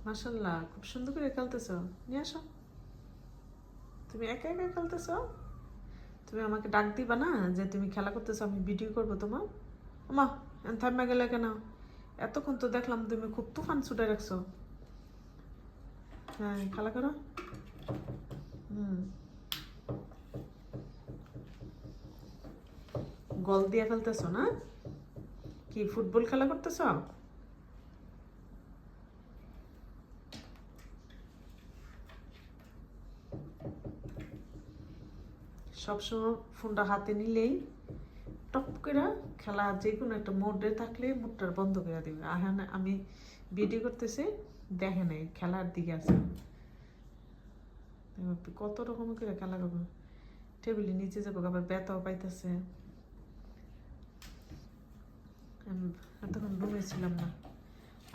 মাশাআল্লাহ, খুব সুন্দর করে খেলতেছ। নিয়ে আসো। তুমি একা একা খেলতেছ? তুমি আমাকে ডাক দিবা না যে তুমি খেলা করতেছো, আমি ভিডিও করবো তোমার? আমা, থাম্মা গেলে কেন? এতক্ষণ তো দেখলাম তুমি খুব তুফান ছুটে রাখছো। হ্যাঁ, খেলা করো। হুম, গোল দিয়ে ফেলতেছো না? কি ফুটবল খেলা করতেছ? সবসময় ফোনটা হাতে নিলেই টপ করে খেলা যে কোনো একটা মোডে থাকলে মোডটা বন্ধ করে দিবে। আহান আমি ভিডিও করতেছি, দেখে নাই খেলার দিকে আছে। কত রকম করে খেলা করবো, টেবিলের নিচে যাবো, আবার ব্যথাও পাইতেছে। আমি এতক্ষণ রুমে ছিলাম না,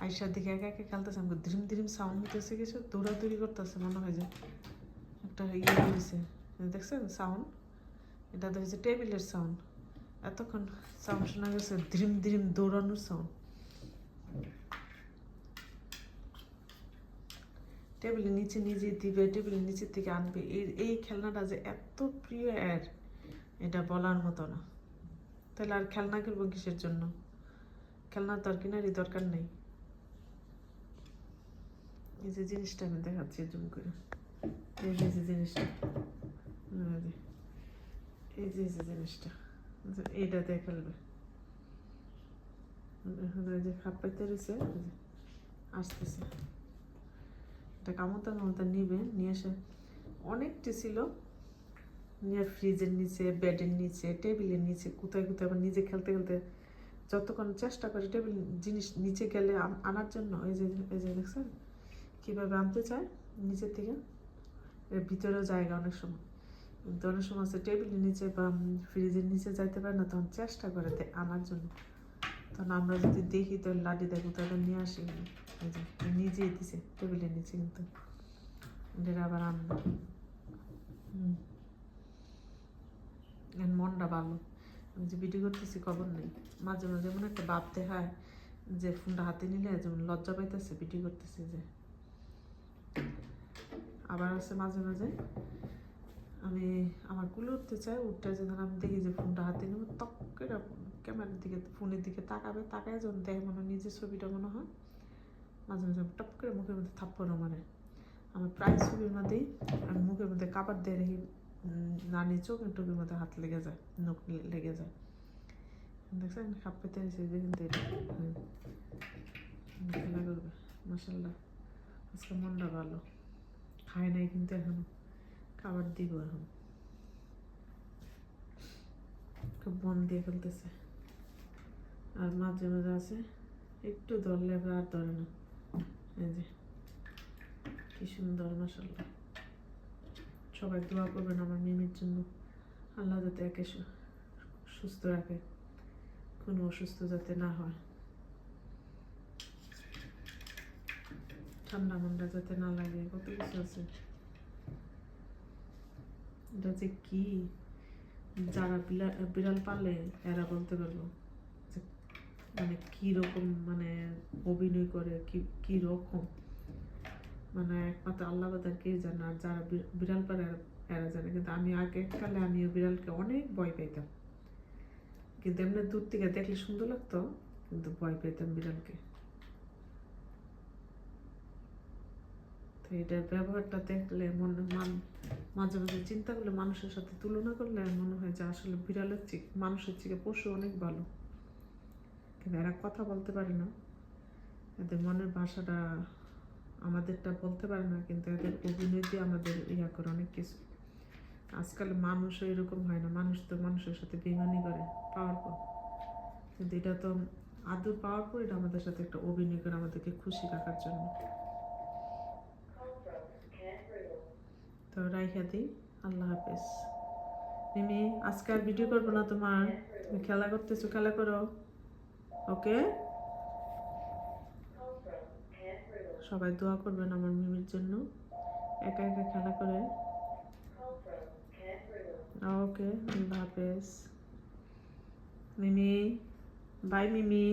আইসার দিকে একা একা খেলতেছে। আমাকে ধ্রিম ধ্রিম সাউন্ড হইতেছে, কিছু দৌড়াদৌড়ি করতেছে, মনে হয় যে একটা ইয়ে হয়েছে। দেখছেন সাউন্ড? এটা তো হচ্ছে টেবিলের সাউন্ড। এতক্ষণ সাউন্ড শোনা গেছে ধ্রিম ধ্রিম দৌড়ানোর সাউন্ড। টেবিলের নিচে নিজে দিবে, টেবিলের নিচের থেকে আনবে। এই খেলনাটা যে এত প্রিয় এর, এটা বলার মতো না। তাহলে আর খেলনা কিনবো কিসের জন্য? খেলনা তো আর কেনারই দরকার নেই। এই যে জিনিসটা আমি দেখাচ্ছি জুম করে, এই যে জিনিসটা, এই যে জিনিসটা, এইটা দিয়ে খেলবে। এখন ওই যে খাপ পাইতে রয়েছে, আসতেছে। এটা কামতা কামতা নিবে, নিয়ে এসে অনেকটি ছিল, নিয়ে ফ্রিজের নিচে, বেডের নিচে, টেবিলের নিচে, কোথায় কোথায় আবার নিজে খেলতে খেলতে যতক্ষণ চেষ্টা করে টেবিল জিনিস নিচে গেলে আনার জন্য। এই যে দেখছেন কীভাবে আনতে চায় নিচের থেকে? এর ভিতরেও জায়গা অনেক সময়, কিন্তু অনেক সময় আছে টেবিলের নিচে বা ফ্রিজের নিচে যাইতে পারে না, তখন চেষ্টা করে আনার জন্য। তখন আমরা যদি দেখি তো লাডি দেখো, তাদের নিয়ে আসি। এই যে নিজেই দিছে টেবিলের নিচে, কিন্তু এটা আবার আনবো। মনটা ভালো, আমি যে ভিডিও করতেছি খবর নেই। মাঝে মাঝে এমন একটা ভাব দেখায় যে ফোনটা হাতে নিলে যেমন লজ্জা পাইতেছে ভিডিও করতেছি যে। আবার আছে মাঝে মাঝে আমি আমার কুলে উঠতে চাই, উঠতে যখন আমি দেখি যে ফোনটা হাতে নেব, তক করে ক্যামেরার দিকে, ফোনের দিকে তাকাবে, তাকায় যখন দেখে মনে নিজের ছবিটা মনে হয়, মাঝে মাঝে টপ করে মুখের মধ্যে থাপ্পড় মারে। আমার প্রায় ছবির মধ্যেই আমি মুখের মধ্যে কাপড় দিয়ে রেখে নানি চোখের টুকের মধ্যে হাত লেগে যায়, নখ লেগে যায়। দেখছেন খাপ পেতে হয়েছে যে, কিন্তু খেলা করবে। মাসাল্লাহ, আজকে মনটা ভালো। খায় নাই কিন্তু এখনো, খাবার দিব এখন। খুব মন দিয়ে ফেলতেছে। আর মাঝে মাঝে আছে একটু ধরলে আর ধরে না। এই যে কি সুন্দর, মাসাল্লাহ। সবাই দোয়া করবেন আমার মিমির জন্য, আল্লাহ যাতে একে সুস্থ রাখে, কোনো অসুস্থ যাতে না হয়, ঠান্ডা মান্ডা যাতে না লাগে, কত কিছু আছে। এটা যে কি, যারা বিড়াল পালে এরা বলতে পারবো যে মানে কীরকম মানে অভিনয় করে, কি রকম, মানে একমাত্র আল্লাহ বাদার কে জানে। আর যারা বিড়াল পালে এরা জানে। কিন্তু আমি আগেকালে আমিও বিড়ালকে অনেক ভয় পাইতাম, কিন্তু এমনি দূর থেকে দেখলে সুন্দর লাগতো, কিন্তু ভয় পেতাম বিড়ালকে। তো এটার ব্যবহারটা দেখলে মাঝে মাঝে চিন্তা করলে, মানুষের সাথে তুলনা করলে মনে হয় যে আসলে বিড়ালের চেয়ে মানুষের থেকে পশু অনেক ভালো। কিন্তু এরা কথা বলতে পারে না, এদের মনের ভাষাটা আমাদেরটা বলতে পারে না, কিন্তু এদের অভিনয় দিয়ে আমাদের ইয়া করে অনেক কিছু। আজকাল মানুষও এরকম হয় না, মানুষ তো মানুষের সাথে বেইমানি করে পাওয়ারফুল, কিন্তু এটা তো আদৌ পাওয়ারফুল, এটা আমাদের সাথে একটা অভিনয় করে আমাদেরকে খুশি রাখার জন্য। তো রাইখা দিই, আল্লাহ হাফেজ। মিমি আজকে আর ভিডিও করবো না তোমার, তুমি খেলা করতেছো, খেলা করো, ওকে? সবাই দোয়া করবেন আমার মিমির জন্য, একা একা খেলা করে। ওকে, আল্লাহ হাফেজ মিমি, বাই মিমি।